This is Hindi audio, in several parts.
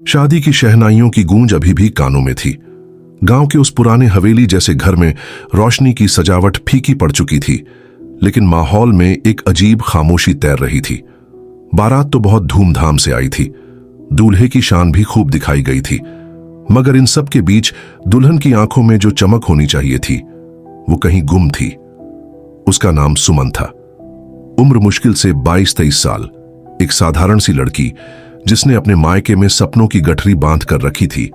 शादी की शहनाइयों की गूंज अभी भी कानों में थी। गांव के उस पुराने हवेली जैसे घर में रोशनी की सजावट फीकी पड़ चुकी थी, लेकिन माहौल में एक अजीब खामोशी तैर रही थी। बारात तो बहुत धूमधाम से आई थी, दूल्हे की शान भी खूब दिखाई गई थी, मगर इन सब के बीच दुल्हन की आंखों में जो चमक होनी चाहिए थी वो कहीं गुम थी। उसका नाम सुमन था। उम्र मुश्किल से 22-23 साल, एक साधारण सी लड़की जिसने अपने मायके में सपनों की गठरी बांध कर रखी थी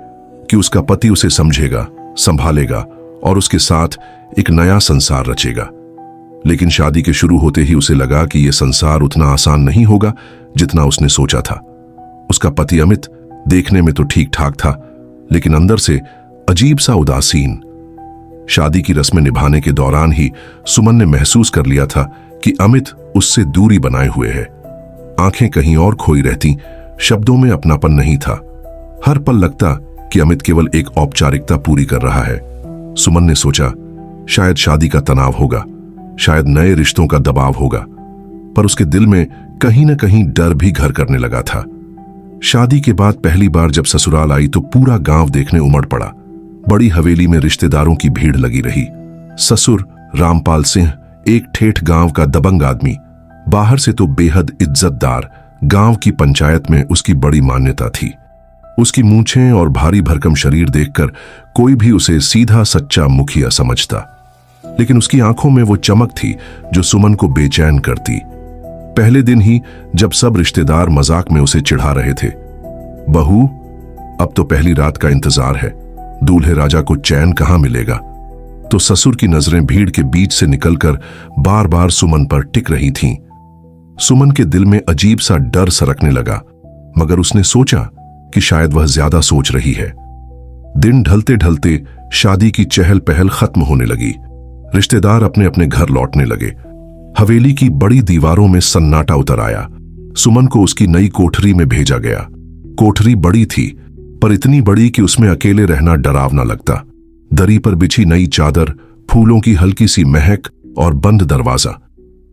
कि उसका पति उसे समझेगा, संभालेगा और उसके साथ एक नया संसार रचेगा। लेकिन शादी के शुरू होते ही उसे लगा कि यह संसार उतना आसान नहीं होगा जितना उसने सोचा था। उसका पति अमित देखने में तो ठीक ठाक था, लेकिन अंदर से अजीब सा उदासीन। शादी की रस्में निभाने के दौरान ही सुमन ने महसूस कर लिया था कि अमित उससे दूरी बनाए हुए है। आंखें कहीं और खोई रहती, शब्दों में अपनापन नहीं था। हर पल लगता कि अमित केवल एक औपचारिकता पूरी कर रहा है। सुमन ने सोचा शायद शादी का तनाव होगा, शायद नए रिश्तों का दबाव होगा, पर उसके दिल में कहीं ना कहीं डर भी घर करने लगा था। शादी के बाद पहली बार जब ससुराल आई तो पूरा गांव देखने उमड़ पड़ा। बड़ी हवेली में रिश्तेदारों की भीड़ लगी रही। ससुर रामपाल सिंह एक ठेठ गांव का दबंग आदमी, बाहर से तो बेहद इज्जतदार, गांव की पंचायत में उसकी बड़ी मान्यता थी। उसकी मूंछें और भारी भरकम शरीर देखकर कोई भी उसे सीधा सच्चा मुखिया समझता, लेकिन उसकी आंखों में वो चमक थी जो सुमन को बेचैन करती। पहले दिन ही जब सब रिश्तेदार मजाक में उसे चिढ़ा रहे थे, बहू अब तो पहली रात का इंतजार है, दूल्हे राजा को चैन कहां मिलेगा, तो ससुर की नजरें भीड़ के बीच से निकलकर बार बार सुमन पर टिक रही थीं। सुमन के दिल में अजीब सा डर सरकने लगा, मगर उसने सोचा कि शायद वह ज्यादा सोच रही है। दिन ढलते ढलते शादी की चहल पहल खत्म होने लगी। रिश्तेदार अपने अपने घर लौटने लगे। हवेली की बड़ी दीवारों में सन्नाटा उतर आया। सुमन को उसकी नई कोठरी में भेजा गया। कोठरी बड़ी थी, पर इतनी बड़ी कि उसमें अकेले रहना डरावना लगता। दरी पर बिछी नई चादर, फूलों की हल्की सी महक और बंद दरवाजा,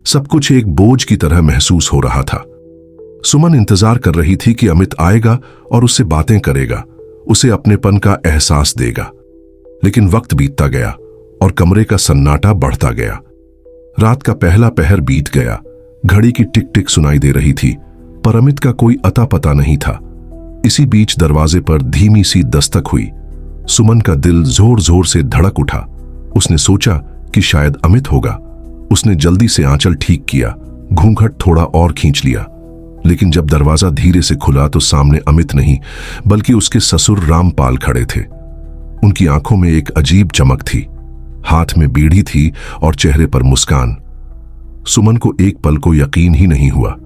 सब कुछ एक बोझ की तरह महसूस हो रहा था। सुमन इंतजार कर रही थी कि अमित आएगा और उससे बातें करेगा, उसे अपनेपन का एहसास देगा। लेकिन वक्त बीतता गया और कमरे का सन्नाटा बढ़ता गया। रात का पहला पहर बीत गया। घड़ी की टिक टिक सुनाई दे रही थी, पर अमित का कोई अता पता नहीं था। इसी बीच दरवाजे पर धीमी सी दस्तक हुई। सुमन का दिल जोर जोर से धड़क उठा। उसने सोचा कि शायद अमित होगा। उसने जल्दी से आंचल ठीक किया, घूंघट थोड़ा और खींच लिया। लेकिन जब दरवाजा धीरे से खुला तो सामने अमित नहीं, बल्कि उसके ससुर रामपाल खड़े थे। उनकी आंखों में एक अजीब चमक थी, हाथ में बीड़ी थी और चेहरे पर मुस्कान। सुमन को एक पल को यकीन ही नहीं हुआ।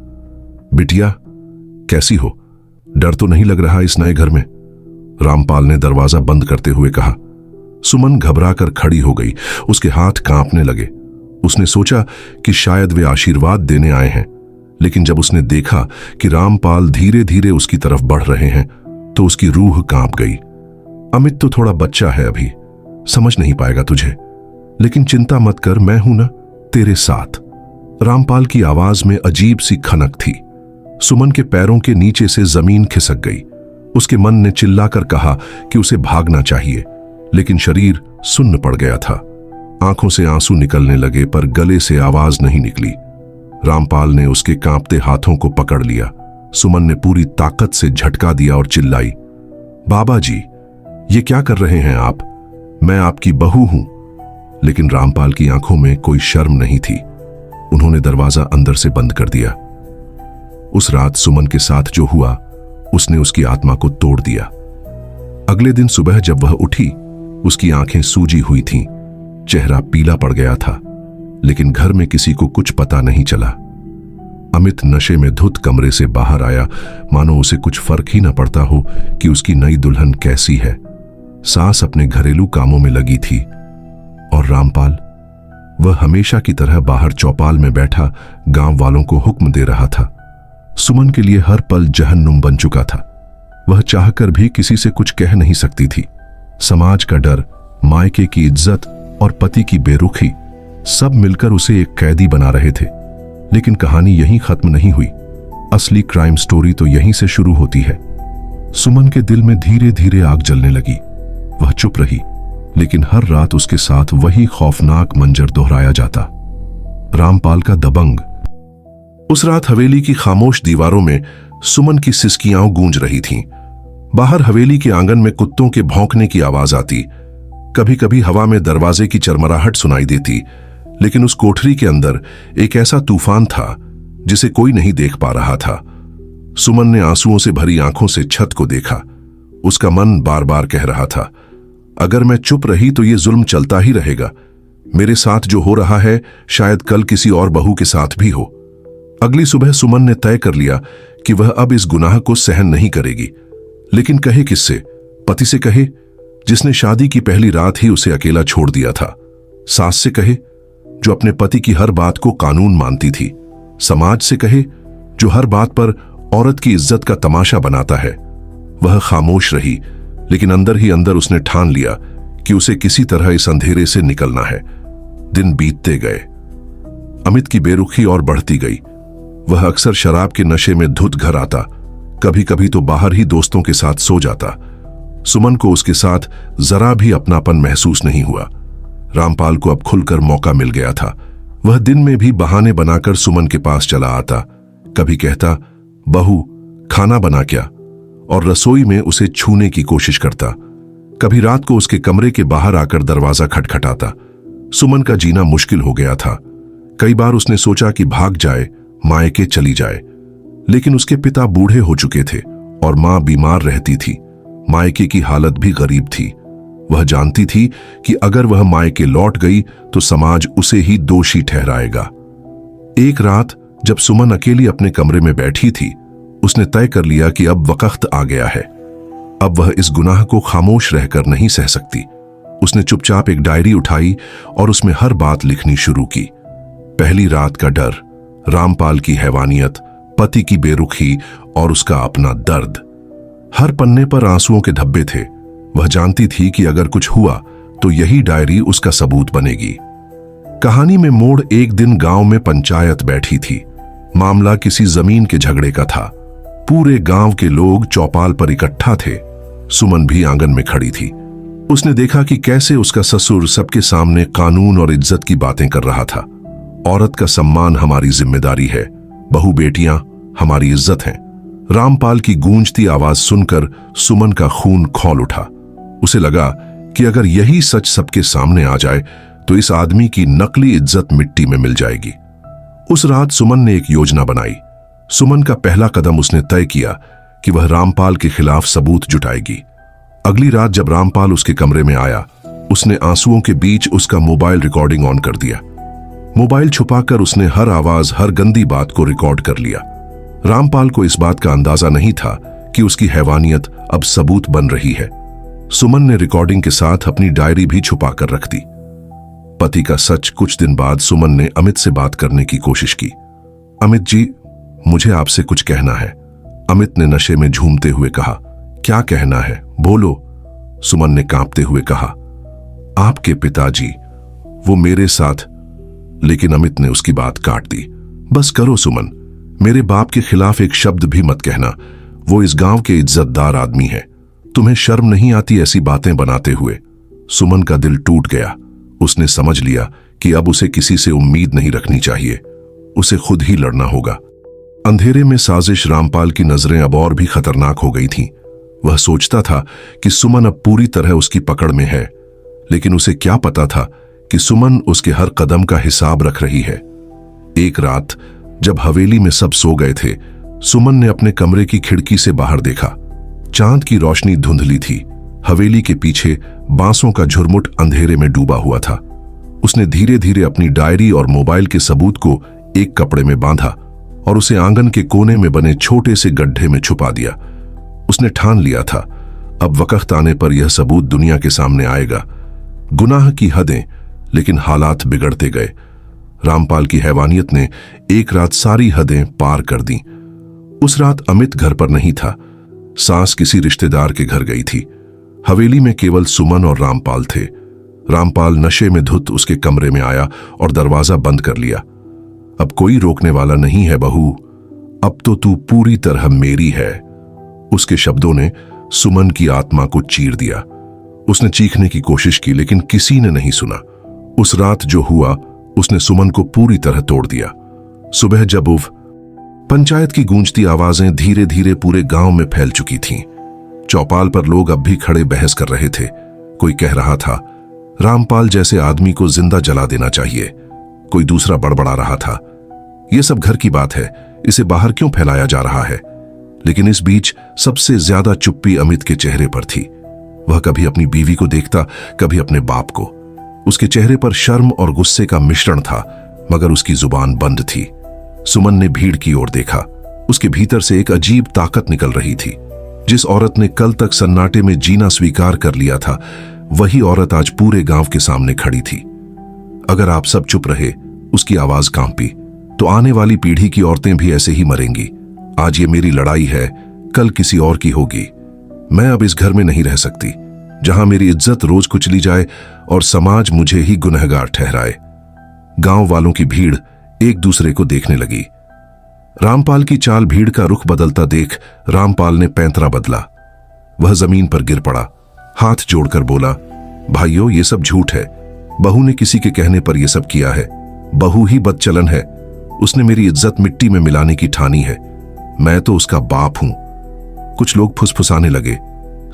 बिटिया कैसी हो? डर तो नहीं लग रहा इस नए घर में? रामपाल ने दरवाजा बंद करते हुए कहा। सुमन घबराकर खड़ी हो गई, उसके हाथ कांपने लगे। उसने सोचा कि शायद वे आशीर्वाद देने आए हैं, लेकिन जब उसने देखा कि रामपाल धीरे धीरे उसकी तरफ बढ़ रहे हैं तो उसकी रूह कांप गई। अमित तो थोड़ा बच्चा है, अभी समझ नहीं पाएगा तुझे, लेकिन चिंता मत कर, मैं हूं ना तेरे साथ। रामपाल की आवाज में अजीब सी खनक थी। सुमन के पैरों के नीचे से जमीन खिसक गई। उसके मन ने चिल्लाकर कहा कि उसे भागना चाहिए, लेकिन शरीर सुन्न पड़ गया था। आंखों से आंसू निकलने लगे, पर गले से आवाज नहीं निकली। रामपाल ने उसके कांपते हाथों को पकड़ लिया। सुमन ने पूरी ताकत से झटका दिया और चिल्लाई, बाबा जी, ये क्या कर रहे हैं आप? मैं आपकी बहू हूं। लेकिन रामपाल की आंखों में कोई शर्म नहीं थी। उन्होंने दरवाजा अंदर से बंद कर दिया। उस रात सुमन के साथ जो हुआ, उसने उसकी आत्मा को तोड़ दिया। अगले दिन सुबह जब वह उठी, उसकी आंखें सूजी हुई थीं, चेहरा पीला पड़ गया था, लेकिन घर में किसी को कुछ पता नहीं चला। अमित नशे में धुत कमरे से बाहर आया, मानो उसे कुछ फर्क ही न पड़ता हो कि उसकी नई दुल्हन कैसी है। सास अपने घरेलू कामों में लगी थी और रामपाल, वह हमेशा की तरह बाहर चौपाल में बैठा गांव वालों को हुक्म दे रहा था। सुमन के लिए हर पल जहन्नुम बन चुका था। वह चाहकर भी किसी से कुछ कह नहीं सकती थी। समाज का डर, मायके की इज्जत और पति की बेरुखी, सब मिलकर उसे एक कैदी बना रहे थे। लेकिन कहानी यहीं खत्म नहीं हुई। असली क्राइम स्टोरी तो यहीं से शुरू होती है। सुमन के दिल में धीरे धीरे आग जलने लगी। वह चुप रही, लेकिन हर रात उसके साथ वही खौफनाक मंजर दोहराया जाता। रामपाल का दबंग। उस रात हवेली की खामोश दीवारों में सुमन की सिसकियां गूंज रही थीं। बाहर हवेली के आंगन में कुत्तों के भौंकने की आवाज आती। कभी कभी हवा में दरवाजे की चरमराहट सुनाई देती, लेकिन उस कोठरी के अंदर एक ऐसा तूफान था जिसे कोई नहीं देख पा रहा था। सुमन ने आंसुओं से भरी आंखों से छत को देखा। उसका मन बार बार कह रहा था, अगर मैं चुप रही तो ये जुल्म चलता ही रहेगा। मेरे साथ जो हो रहा है शायद कल किसी और बहू के साथ भी हो। अगली सुबह सुमन ने तय कर लिया कि वह अब इस गुनाह को सहन नहीं करेगी। लेकिन कहे किससे? पति से कहे, जिसने शादी की पहली रात ही उसे अकेला छोड़ दिया था। सास से कहे, जो अपने पति की हर बात को कानून मानती थी। समाज से कहे, जो हर बात पर औरत की इज्जत का तमाशा बनाता है। वह खामोश रही, लेकिन अंदर ही अंदर उसने ठान लिया कि उसे किसी तरह इस अंधेरे से निकलना है। दिन बीतते गए। अमित की बेरुखी और बढ़ती गई। वह अक्सर शराब के नशे में धुत घर आता, कभी कभी तो बाहर ही दोस्तों के साथ सो जाता। सुमन को उसके साथ जरा भी अपनापन महसूस नहीं हुआ। रामपाल को अब खुलकर मौका मिल गया था। वह दिन में भी बहाने बनाकर सुमन के पास चला आता। कभी कहता, बहू खाना बना क्या, और रसोई में उसे छूने की कोशिश करता। कभी रात को उसके कमरे के बाहर आकर दरवाजा खटखटाता। सुमन का जीना मुश्किल हो गया था। कई बार उसने सोचा कि भाग जाए, मायके चली जाए, लेकिन उसके पिता बूढ़े हो चुके थे और मां बीमार रहती थी। मायके की हालत भी गरीब थी। वह जानती थी कि अगर वह मायके लौट गई तो समाज उसे ही दोषी ठहराएगा। एक रात जब सुमन अकेली अपने कमरे में बैठी थी, उसने तय कर लिया कि अब वक्त आ गया है। अब वह इस गुनाह को खामोश रहकर नहीं सह सकती। उसने चुपचाप एक डायरी उठाई और उसमें हर बात लिखनी शुरू की। पहली रात का डर, रामपाल की हैवानियत, पति की बेरुखी और उसका अपना दर्द। हर पन्ने पर आंसुओं के धब्बे थे। वह जानती थी कि अगर कुछ हुआ तो यही डायरी उसका सबूत बनेगी। कहानी में मोड़ एक दिन गांव में पंचायत बैठी थी। मामला किसी जमीन के झगड़े का था। पूरे गांव के लोग चौपाल पर इकट्ठा थे। सुमन भी आंगन में खड़ी थी। उसने देखा कि कैसे उसका ससुर सबके सामने कानून और इज्जत की बातें कर रहा था। औरत का सम्मान हमारी जिम्मेदारी है, बहू बेटियां हमारी इज्जत हैं। रामपाल की गूंजती आवाज सुनकर सुमन का खून खौल उठा। उसे लगा कि अगर यही सच सबके सामने आ जाए तो इस आदमी की नकली इज्जत मिट्टी में मिल जाएगी। उस रात सुमन ने एक योजना बनाई। सुमन का पहला कदम उसने तय किया कि वह रामपाल के खिलाफ सबूत जुटाएगी। अगली रात जब रामपाल उसके कमरे में आया, उसने आंसुओं के बीच उसका मोबाइल रिकॉर्डिंग ऑन कर दिया। मोबाइल छुपाकर उसने हर आवाज, हर गंदी बात को रिकॉर्ड कर लिया। रामपाल को इस बात का अंदाजा नहीं था कि उसकी हैवानियत अब सबूत बन रही है। सुमन ने रिकॉर्डिंग के साथ अपनी डायरी भी छुपा कर रख दी। पति का सच। कुछ दिन बाद सुमन ने अमित से बात करने की कोशिश की। अमित जी, मुझे आपसे कुछ कहना है। अमित ने नशे में झूमते हुए कहा। क्या कहना है, बोलो। सुमन ने कांपते हुए कहा, आपके पिताजी, वो मेरे साथ। लेकिन अमित ने उसकी बात काट दी। बस करो सुमन, मेरे बाप के खिलाफ एक शब्द भी मत कहना। वो इस गांव के इज्जतदार आदमी है। तुम्हें शर्म नहीं आती ऐसी बातें बनाते हुए? सुमन का दिल टूट गया। उसने समझ लिया कि अब उसे किसी से उम्मीद नहीं रखनी चाहिए। उसे खुद ही लड़ना होगा। अंधेरे में साजिश। रामपाल की नजरें अब और भी खतरनाक हो गई थीं। वह सोचता था कि सुमन अब पूरी तरह उसकी पकड़ में है, लेकिन उसे क्या पता था कि सुमन उसके हर कदम का हिसाब रख रही है। एक रात जब हवेली में सब सो गए थे, सुमन ने अपने कमरे की खिड़की से बाहर देखा। चांद की रोशनी धुंधली थी। हवेली के पीछे बांसों का झुरमुट अंधेरे में डूबा हुआ था। उसने धीरे धीरे अपनी डायरी और मोबाइल के सबूत को एक कपड़े में बांधा और उसे आंगन के कोने में बने छोटे से गड्ढे में छुपा दिया। उसने ठान लिया था, अब वक्त आने पर यह सबूत दुनिया के सामने आएगा। गुनाह की हदें, लेकिन हालात बिगड़ते गए। रामपाल की हैवानियत ने एक रात सारी हदें पार कर दी। उस रात अमित घर पर नहीं था। सास किसी रिश्तेदार के घर गई थी। हवेली में केवल सुमन और रामपाल थे। रामपाल नशे में धुत उसके कमरे में आया और दरवाजा बंद कर लिया। अब कोई रोकने वाला नहीं है बहू, अब तो तू पूरी तरह मेरी है, उसके शब्दों ने सुमन की आत्मा को चीर दिया। उसने चीखने की कोशिश की लेकिन किसी ने नहीं सुना। उस रात जो हुआ उसने सुमन को पूरी तरह तोड़ दिया। सुबह जब पंचायत की गूंजती आवाजें धीरे धीरे पूरे गांव में फैल चुकी थीं। चौपाल पर लोग अब भी खड़े बहस कर रहे थे। कोई कह रहा था रामपाल जैसे आदमी को जिंदा जला देना चाहिए, कोई दूसरा बड़बड़ा रहा था यह सब घर की बात है, इसे बाहर क्यों फैलाया जा रहा है। लेकिन इस बीच सबसे ज्यादा चुप्पी अमित के चेहरे पर थी। वह कभी अपनी बीवी को देखता, कभी अपने बाप को। उसके चेहरे पर शर्म और गुस्से का मिश्रण था, मगर उसकी जुबान बंद थी। सुमन ने भीड़ की ओर देखा। उसके भीतर से एक अजीब ताकत निकल रही थी। जिस औरत ने कल तक सन्नाटे में जीना स्वीकार कर लिया था, वही औरत आज पूरे गांव के सामने खड़ी थी। अगर आप सब चुप रहे, उसकी आवाज कांपी, तो आने वाली पीढ़ी की औरतें भी ऐसे ही मरेंगी। आज ये मेरी लड़ाई है, कल किसी और की होगी। मैं अब इस घर में नहीं रह सकती जहां मेरी इज्जत रोज कुचली जाए और समाज मुझे ही गुनहगार ठहराए। गांव वालों की भीड़ एक दूसरे को देखने लगी। रामपाल की चाल भीड़ का रुख बदलता देख रामपाल ने पैंतरा बदला। वह जमीन पर गिर पड़ा, हाथ जोड़कर बोला, भाइयों ये सब झूठ है। बहू ने किसी के कहने पर यह सब किया है। बहू ही बदचलन है। उसने मेरी इज्जत मिट्टी में मिलाने की ठानी है। मैं तो उसका बाप हूं। कुछ लोग फुसफुसाने लगे,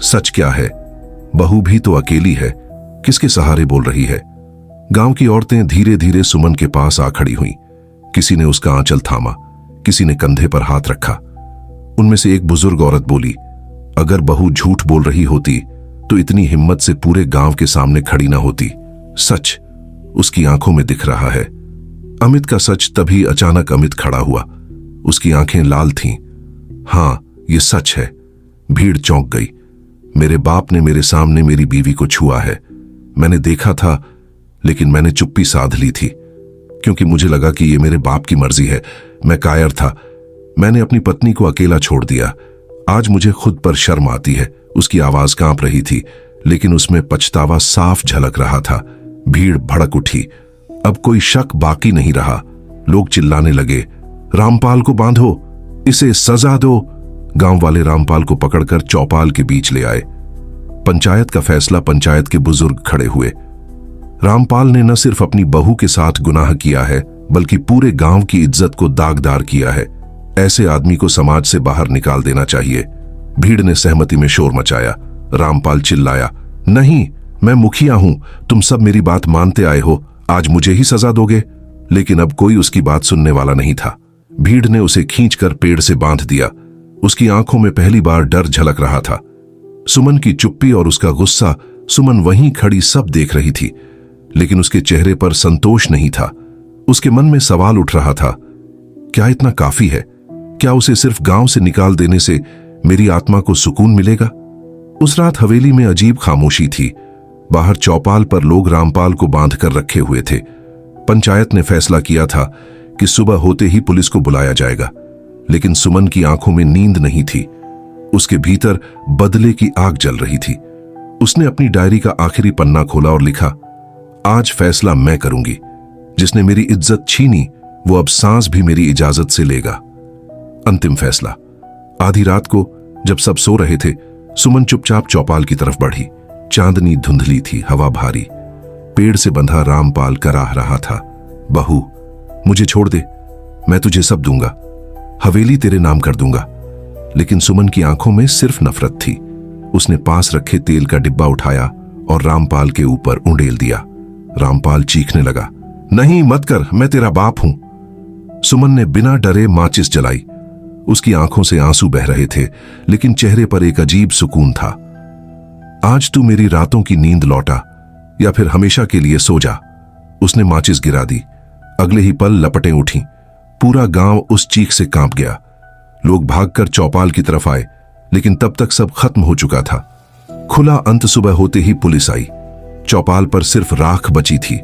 सच क्या है? बहू भी तो अकेली है, किसके सहारे बोल रही है? गांव की औरतें धीरे धीरे सुमन के पास आ खड़ी हुईं। किसी ने उसका आंचल थामा, किसी ने कंधे पर हाथ रखा। उनमें से एक बुजुर्ग औरत बोली, अगर बहू झूठ बोल रही होती तो इतनी हिम्मत से पूरे गांव के सामने खड़ी ना होती। सच उसकी आंखों में दिख रहा है। अमित का सच तभी अचानक अमित खड़ा हुआ। उसकी आंखें लाल थीं। हां, ये सच है। भीड़ चौंक गई। मेरे बाप ने मेरे सामने मेरी बीवी को छुआ है। मैंने देखा था, लेकिन मैंने चुप्पी साध ली थी, क्योंकि मुझे लगा कि ये मेरे बाप की मर्जी है। मैं कायर था। मैंने अपनी पत्नी को अकेला छोड़ दिया। आज मुझे खुद पर शर्म आती है। उसकी आवाज कांप रही थी, लेकिन उसमें पछतावा साफ झलक रहा था। भीड़ भड़क उठी। अब कोई शक बाकी नहीं रहा। लोग चिल्लाने लगे, रामपाल को बांधो, इसे सजा दो। गांव वाले रामपाल को पकड़कर चौपाल के बीच ले आए। पंचायत का फैसला पंचायत के बुजुर्ग खड़े हुए। रामपाल ने न सिर्फ अपनी बहू के साथ गुनाह किया है, बल्कि पूरे गांव की इज्जत को दागदार किया है। ऐसे आदमी को समाज से बाहर निकाल देना चाहिए। भीड़ ने सहमति में शोर मचाया। रामपाल चिल्लाया, नहीं, मैं मुखिया हूं, तुम सब मेरी बात मानते आए हो, आज मुझे ही सजा दोगे। लेकिन अब कोई उसकी बात सुनने वाला नहीं था। भीड़ ने उसे खींचकर पेड़ से बांध दिया। उसकी आंखों में पहली बार डर झलक रहा था। सुमन की चुप्पी और उसका गुस्सा, सुमन वहीं खड़ी सब देख रही थी, लेकिन उसके चेहरे पर संतोष नहीं था। उसके मन में सवाल उठ रहा था, क्या इतना काफी है? क्या उसे सिर्फ गांव से निकाल देने से मेरी आत्मा को सुकून मिलेगा? उस रात हवेली में अजीब खामोशी थी। बाहर चौपाल पर लोग रामपाल को बांध कर रखे हुए थे। पंचायत ने फैसला किया था कि सुबह होते ही पुलिस को बुलाया जाएगा, लेकिन सुमन की आंखों में नींद नहीं थी। उसके भीतर बदले की आग जल रही थी। उसने अपनी डायरी का आखिरी पन्ना खोला और लिखा, आज फैसला मैं करूंगी। जिसने मेरी इज्जत छीनी, वो अब सांस भी मेरी इजाजत से लेगा। अंतिम फैसला। आधी रात को जब सब सो रहे थे, सुमन चुपचाप चौपाल की तरफ बढ़ी। चांदनी धुंधली थी, हवा भारी। पेड़ से बंधा रामपाल कराह रहा था, बहू मुझे छोड़ दे, मैं तुझे सब दूंगा, हवेली तेरे नाम कर दूंगा। लेकिन सुमन की आंखों में सिर्फ नफरत थी। उसने पास रखे तेल का डिब्बा उठाया और रामपाल के ऊपर उंडेल दिया। रामपाल चीखने लगा, नहीं मत कर, मैं तेरा बाप हूं। सुमन ने बिना डरे माचिस जलाई। उसकी आंखों से आंसू बह रहे थे, लेकिन चेहरे पर एक अजीब सुकून था। आज तू मेरी रातों की नींद लौटा, या फिर हमेशा के लिए सो जा। उसने माचिस गिरा दी। अगले ही पल लपटें उठी। पूरा गांव उस चीख से कांप गया। लोग भागकर चौपाल की तरफ आए, लेकिन तब तक सब खत्म हो चुका था। खुला अंत सुबह होते ही पुलिस आई। चौपाल पर सिर्फ राख बची थी।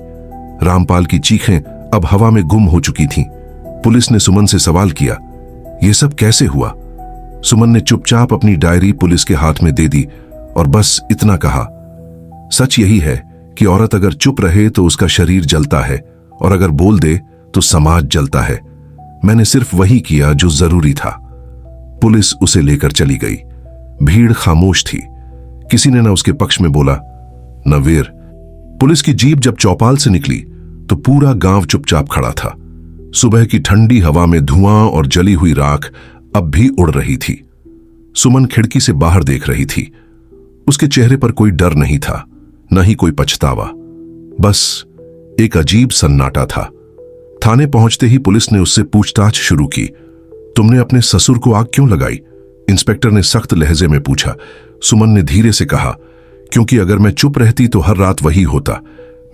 रामपाल की चीखें अब हवा में गुम हो चुकी थीं। पुलिस ने सुमन से सवाल किया, यह सब कैसे हुआ? सुमन ने चुपचाप अपनी डायरी पुलिस के हाथ में दे दी और बस इतना कहा, सच यही है कि औरत अगर चुप रहे तो उसका शरीर जलता है, और अगर बोल दे तो समाज जलता है। मैंने सिर्फ वही किया जो जरूरी था। पुलिस उसे लेकर चली गई। भीड़ खामोश थी। किसी ने न उसके पक्ष में बोला न वीर। पुलिस की जीप जब चौपाल से निकली तो पूरा गांव चुपचाप खड़ा था। सुबह की ठंडी हवा में धुआं और जली हुई राख अब भी उड़ रही थी। सुमन खिड़की से बाहर देख रही थी। उसके चेहरे पर कोई डर नहीं था, न ही कोई पछतावा, बस एक अजीब सन्नाटा था। थाने पहुंचते ही पुलिस ने उससे पूछताछ शुरू की। तुमने अपने ससुर को आग क्यों लगाई? इंस्पेक्टर ने सख्त लहजे में पूछा। सुमन ने धीरे से कहा, क्योंकि अगर मैं चुप रहती तो हर रात वही होता।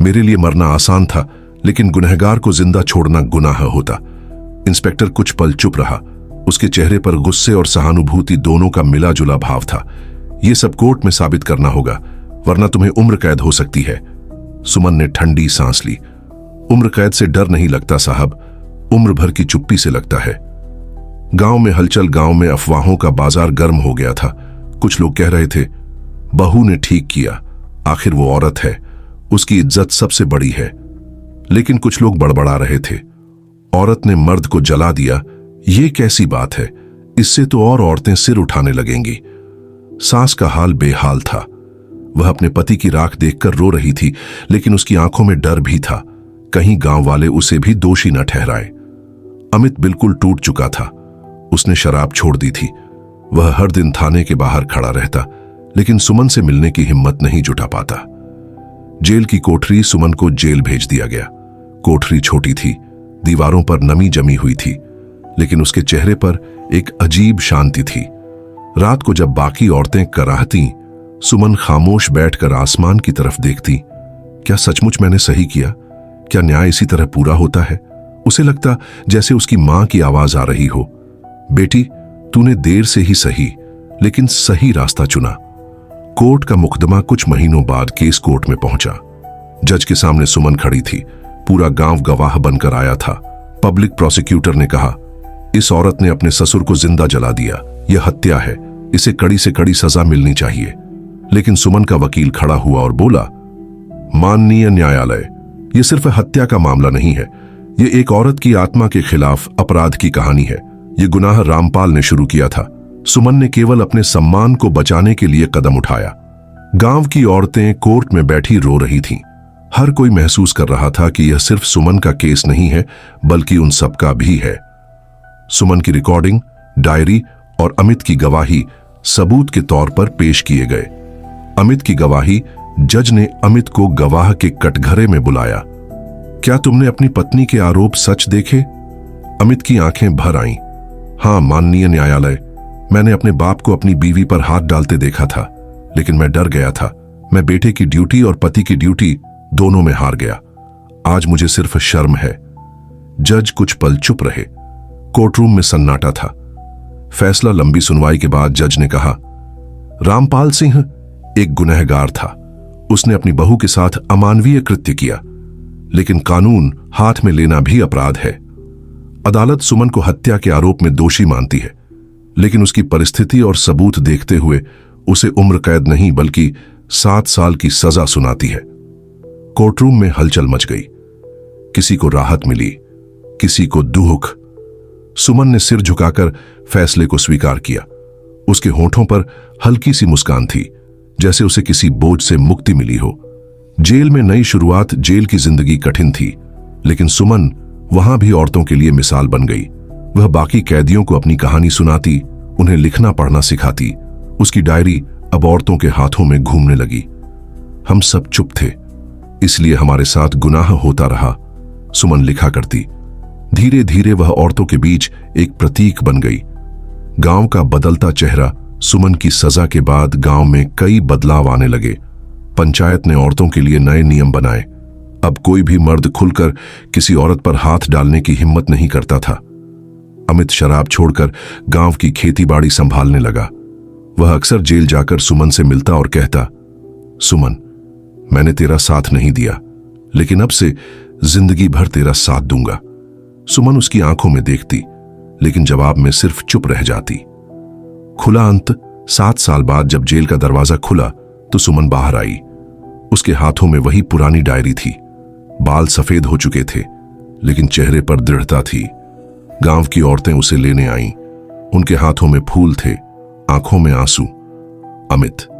मेरे लिए मरना आसान था, लेकिन गुनहगार को जिंदा छोड़ना गुनाह होता। इंस्पेक्टर कुछ पल चुप रहा। उसके चेहरे पर गुस्से और सहानुभूति दोनों का मिला जुला भाव था। यह सब कोर्ट में साबित करना होगा, वरना तुम्हें उम्र कैद हो सकती है। सुमन ने ठंडी सांस ली। उम्र कैद से डर नहीं लगता साहब, उम्र भर की चुप्पी से लगता है। गांव में हलचल, गांव में अफवाहों का बाजार गर्म हो गया था। कुछ लोग कह रहे थे बहू ने ठीक किया, आखिर वो औरत है, उसकी इज्जत सबसे बड़ी है। लेकिन कुछ लोग बड़बड़ा रहे थे, औरत ने मर्द को जला दिया, ये कैसी बात है, इससे तो और औरतें सिर उठाने लगेंगी। सास का हाल बेहाल था। वह अपने पति की राख देखकर रो रही थी, लेकिन उसकी आंखों में डर भी था, कहीं गांव वाले उसे भी दोषी न ठहराए। अमित बिल्कुल टूट चुका था। उसने शराब छोड़ दी थी। वह हर दिन थाने के बाहर खड़ा रहता, लेकिन सुमन से मिलने की हिम्मत नहीं जुटा पाता। जेल की कोठरी, सुमन को जेल भेज दिया गया। कोठरी छोटी थी, दीवारों पर नमी जमी हुई थी, लेकिन उसके चेहरे पर एक अजीब शांति थी। रात को जब बाकी औरतें कराहती, सुमन खामोश बैठकर आसमान की तरफ देखती। क्या सचमुच मैंने सही किया? क्या न्याय इसी तरह पूरा होता है? उसे लगता जैसे उसकी मां की आवाज आ रही हो, बेटी तूने देर से ही सही, लेकिन सही रास्ता चुना। कोर्ट का मुकदमा कुछ महीनों बाद केस कोर्ट में पहुंचा। जज के सामने सुमन खड़ी थी। पूरा गांव गवाह बनकर आया था। पब्लिक प्रोसिक्यूटर ने कहा, इस औरत ने अपने ससुर को जिंदा जला दिया, यह हत्या है, इसे कड़ी से कड़ी सजा मिलनी चाहिए। लेकिन सुमन का वकील खड़ा हुआ और बोला, माननीय न्यायालय, यह सिर्फ हत्या का मामला नहीं है, यह एक औरत की आत्मा के खिलाफ अपराध की कहानी है। यह गुनाह रामपाल ने शुरू किया था। सुमन ने केवल अपने सम्मान को बचाने के लिए कदम उठाया। गांव की औरतें कोर्ट में बैठी रो रही थीं। हर कोई महसूस कर रहा था कि यह सिर्फ सुमन का केस नहीं है, बल्कि उन सबका भी है। सुमन की रिकॉर्डिंग, डायरी और अमित की गवाही सबूत के तौर पर पेश किए गए। अमित की गवाही, जज ने अमित को गवाह के कटघरे में बुलाया। क्या तुमने अपनी पत्नी के आरोप सच देखे? अमित की आंखें भर आईं। हां माननीय न्यायालय, मैंने अपने बाप को अपनी बीवी पर हाथ डालते देखा था, लेकिन मैं डर गया था। मैं बेटे की ड्यूटी और पति की ड्यूटी दोनों में हार गया। आज मुझे सिर्फ शर्म है। जज कुछ पल चुप रहे। कोर्टरूम में सन्नाटा था। फैसला लंबी सुनवाई के बाद जज ने कहा, रामपाल सिंह एक गुनहगार था। उसने अपनी बहू के साथ अमानवीय कृत्य किया, लेकिन कानून हाथ में लेना भी अपराध है। अदालत सुमन को हत्या के आरोप में दोषी मानती है, लेकिन उसकी परिस्थिति और सबूत देखते हुए उसे उम्र कैद नहीं बल्कि 7 साल की सजा सुनाती है। कोर्टरूम में हलचल मच गई। किसी को राहत मिली, किसी को दुख। सुमन ने सिर झुकाकर फैसले को स्वीकार किया। उसके होठों पर हल्की सी मुस्कान थी, जैसे उसे किसी बोझ से मुक्ति मिली हो। जेल में नई शुरुआत। जेल की जिंदगी कठिन थी, लेकिन सुमन वहां भी औरतों के लिए मिसाल बन गई। वह बाकी कैदियों को अपनी कहानी सुनाती, उन्हें लिखना पढ़ना सिखाती। उसकी डायरी अब औरतों के हाथों में घूमने लगी। हम सब चुप थे, इसलिए हमारे साथ गुनाह होता रहा, सुमन लिखा करती। धीरे धीरे वह औरतों के बीच एक प्रतीक बन गई। गांव का बदलता चेहरा। सुमन की सजा के बाद गांव में कई बदलाव आने लगे। पंचायत ने औरतों के लिए नए नियम बनाए। अब कोई भी मर्द खुलकर किसी औरत पर हाथ डालने की हिम्मत नहीं करता था। अमित शराब छोड़कर गांव की खेतीबाड़ी संभालने लगा। वह अक्सर जेल जाकर सुमन से मिलता और कहता, सुमन, मैंने तेरा साथ नहीं दिया, लेकिन अब से जिंदगी भर तेरा साथ दूंगा। सुमन उसकी आंखों में देखती, लेकिन जवाब में सिर्फ चुप रह जाती। खुला अंत। 7 साल बाद जब जेल का दरवाजा खुला तो सुमन बाहर आई। उसके हाथों में वही पुरानी डायरी थी। बाल सफेद हो चुके थे, लेकिन चेहरे पर दृढ़ता थी। गांव की औरतें उसे लेने आईं। उनके हाथों में फूल थे, आंखों में आंसू। अमित।